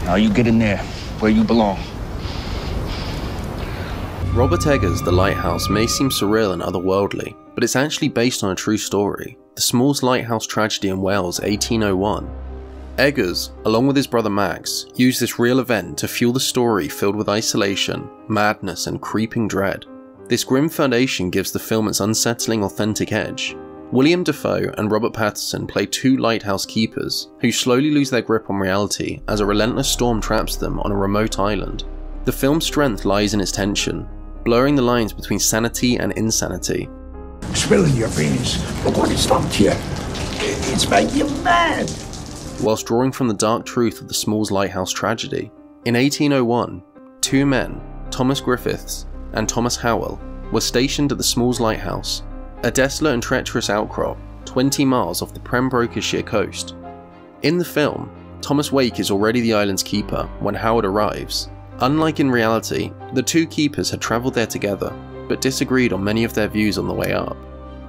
Now you get in there, where you belong. Robert Eggers' The Lighthouse may seem surreal and otherworldly, but it's actually based on a true story, the Smalls Lighthouse tragedy in Wales 1801. Eggers, along with his brother Max, used this real event to fuel the story filled with isolation, madness and creeping dread. This grim foundation gives the film its unsettling, authentic edge. Willem Dafoe and Robert Pattinson play two lighthouse keepers who slowly lose their grip on reality as a relentless storm traps them on a remote island. The film's strength lies in its tension, blurring the lines between sanity and insanity. Spilling your beans. Look what it's done to you. It's made you mad. Whilst drawing from the dark truth of the Smalls Lighthouse tragedy, in 1801, two men, Thomas Griffiths and Thomas Howell, were stationed at the Smalls Lighthouse, a desolate and treacherous outcrop 20 miles off the Pembrokeshire coast. In the film, Thomas Wake is already the island's keeper when Howard arrives. Unlike in reality, the two keepers had travelled there together, but disagreed on many of their views on the way up.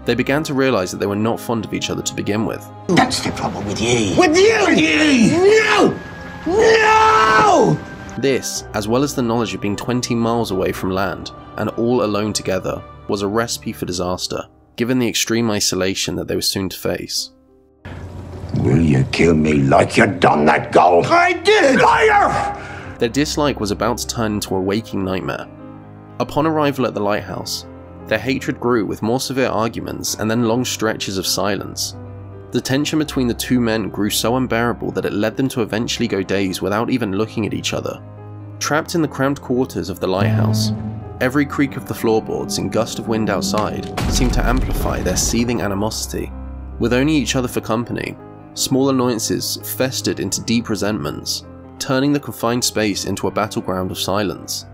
They began to realise that they were not fond of each other to begin with. That's the trouble with ye. With you! With ye! No! No! This, as well as the knowledge of being 20 miles away from land, and all alone together, was a recipe for disaster, given the extreme isolation that they were soon to face. Will you kill me like you done that gold? I did! Liar! Their dislike was about to turn into a waking nightmare. Upon arrival at the lighthouse, their hatred grew with more severe arguments and then long stretches of silence. The tension between the two men grew so unbearable that it led them to eventually go days without even looking at each other. Trapped in the cramped quarters of the lighthouse, every creak of the floorboards and gust of wind outside seemed to amplify their seething animosity. With only each other for company, small annoyances festered into deep resentments, turning the confined space into a battleground of silence.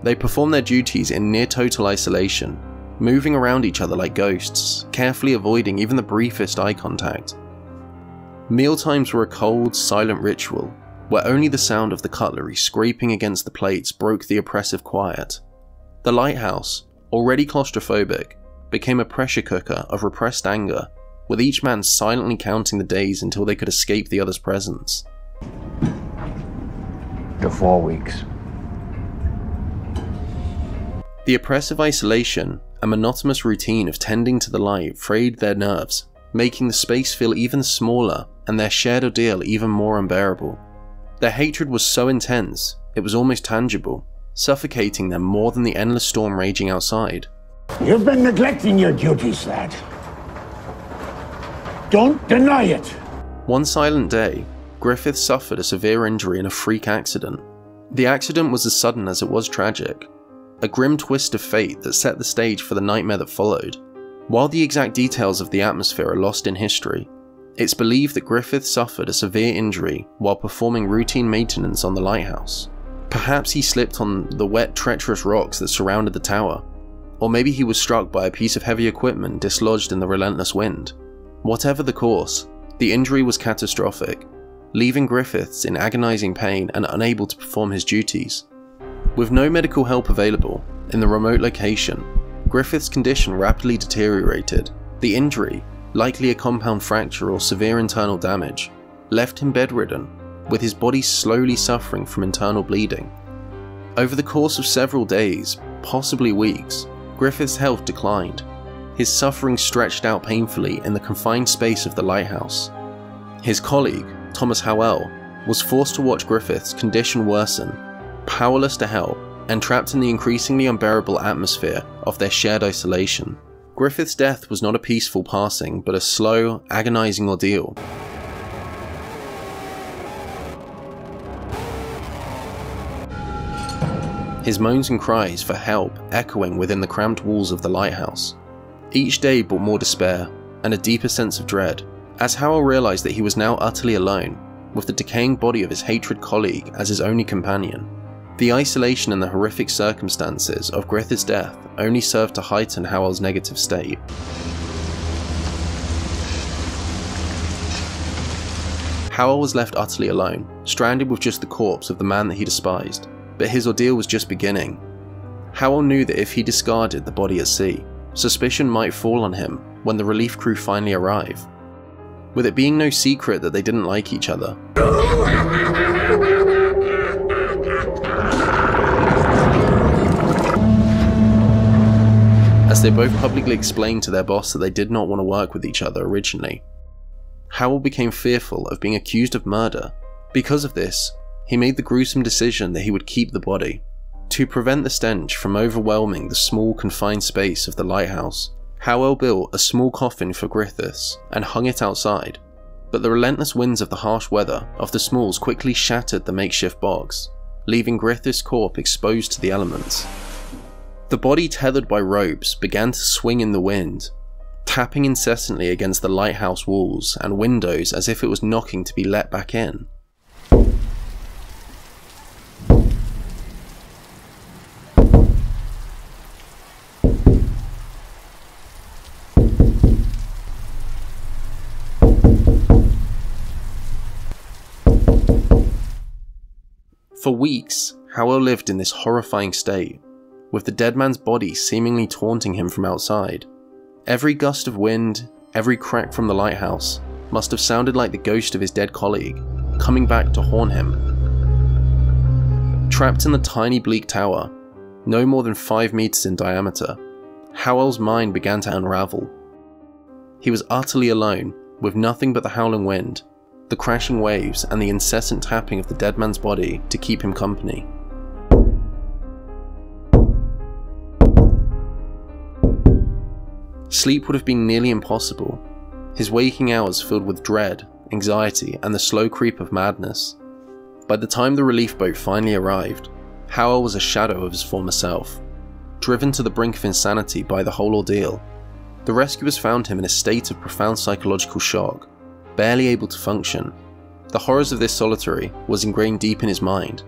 They performed their duties in near total isolation, moving around each other like ghosts, carefully avoiding even the briefest eye contact. Mealtimes were a cold, silent ritual, where only the sound of the cutlery scraping against the plates broke the oppressive quiet. The lighthouse, already claustrophobic, became a pressure cooker of repressed anger, with each man silently counting the days until they could escape the other's presence. The 4 weeks. The oppressive isolation and monotonous routine of tending to the light frayed their nerves, making the space feel even smaller and their shared ordeal even more unbearable. Their hatred was so intense, it was almost tangible, suffocating them more than the endless storm raging outside. You've been neglecting your duties, lad. Don't deny it. One silent day, Griffith suffered a severe injury in a freak accident. The accident was as sudden as it was tragic, a grim twist of fate that set the stage for the nightmare that followed. While the exact details of the atmosphere are lost in history, it's believed that Griffith suffered a severe injury while performing routine maintenance on the lighthouse. Perhaps he slipped on the wet, treacherous rocks that surrounded the tower, or maybe he was struck by a piece of heavy equipment dislodged in the relentless wind. Whatever the cause, the injury was catastrophic, leaving Griffiths in agonizing pain and unable to perform his duties. With no medical help available in the remote location, Griffith's condition rapidly deteriorated. The injury, likely a compound fracture or severe internal damage, left him bedridden, with his body slowly suffering from internal bleeding. Over the course of several days, possibly weeks, Griffith's health declined. His suffering stretched out painfully in the confined space of the lighthouse. His colleague, Thomas Howell, was forced to watch Griffith's condition worsen, powerless to help, and trapped in the increasingly unbearable atmosphere of their shared isolation. Griffith's death was not a peaceful passing, but a slow, agonizing ordeal. His moans and cries for help echoing within the cramped walls of the lighthouse. Each day brought more despair and a deeper sense of dread, as Howell realized that he was now utterly alone, with the decaying body of his hatred colleague as his only companion. The isolation and the horrific circumstances of Griffith's death only served to heighten Howell's negative state. Howell was left utterly alone, stranded with just the corpse of the man that he despised, but his ordeal was just beginning. Howell knew that if he discarded the body at sea, suspicion might fall on him when the relief crew finally arrive. With it being no secret that they didn't like each other, as they both publicly explained to their boss that they did not want to work with each other originally. Howell became fearful of being accused of murder. Because of this, he made the gruesome decision that he would keep the body. To prevent the stench from overwhelming the small confined space of the lighthouse, Howell built a small coffin for Griffiths and hung it outside, but the relentless winds of the harsh weather of the Smalls quickly shattered the makeshift box, leaving Griffith's corpse exposed to the elements. The body, tethered by ropes, began to swing in the wind, tapping incessantly against the lighthouse walls and windows as if it was knocking to be let back in. For weeks, Howell lived in this horrifying state, with the dead man's body seemingly taunting him from outside. Every gust of wind, every crack from the lighthouse, must have sounded like the ghost of his dead colleague, coming back to haunt him. Trapped in the tiny bleak tower, no more than 5 meters in diameter, Howell's mind began to unravel. He was utterly alone, with nothing but the howling wind, the crashing waves, and the incessant tapping of the dead man's body to keep him company. Sleep would have been nearly impossible, his waking hours filled with dread, anxiety, and the slow creep of madness. By the time the relief boat finally arrived, Howell was a shadow of his former self, driven to the brink of insanity by the whole ordeal. The rescuers found him in a state of profound psychological shock, barely able to function. The horrors of this solitary was ingrained deep in his mind.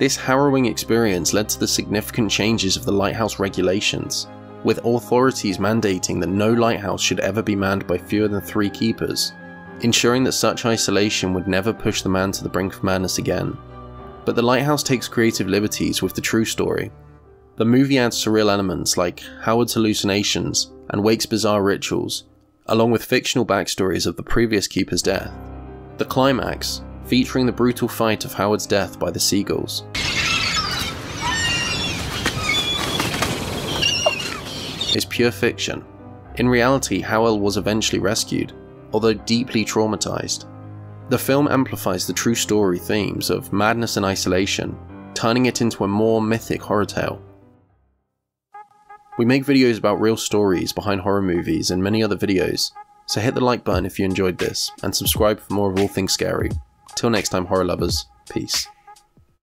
This harrowing experience led to the significant changes of the lighthouse regulations, with authorities mandating that no lighthouse should ever be manned by fewer than 3 keepers, ensuring that such isolation would never push the man to the brink of madness again. But the lighthouse takes creative liberties with the true story. The movie adds surreal elements like Howard's hallucinations and Wake's bizarre rituals, along with fictional backstories of the previous keeper's death. The climax, featuring the brutal fight of Howard's death by the seagulls, is pure fiction. In reality, Howell was eventually rescued, although deeply traumatized. The film amplifies the true story themes of madness and isolation, turning it into a more mythic horror tale. We make videos about real stories behind horror movies and many other videos, so hit the like button if you enjoyed this, and subscribe for more of all things scary. Till next time, horror lovers, peace.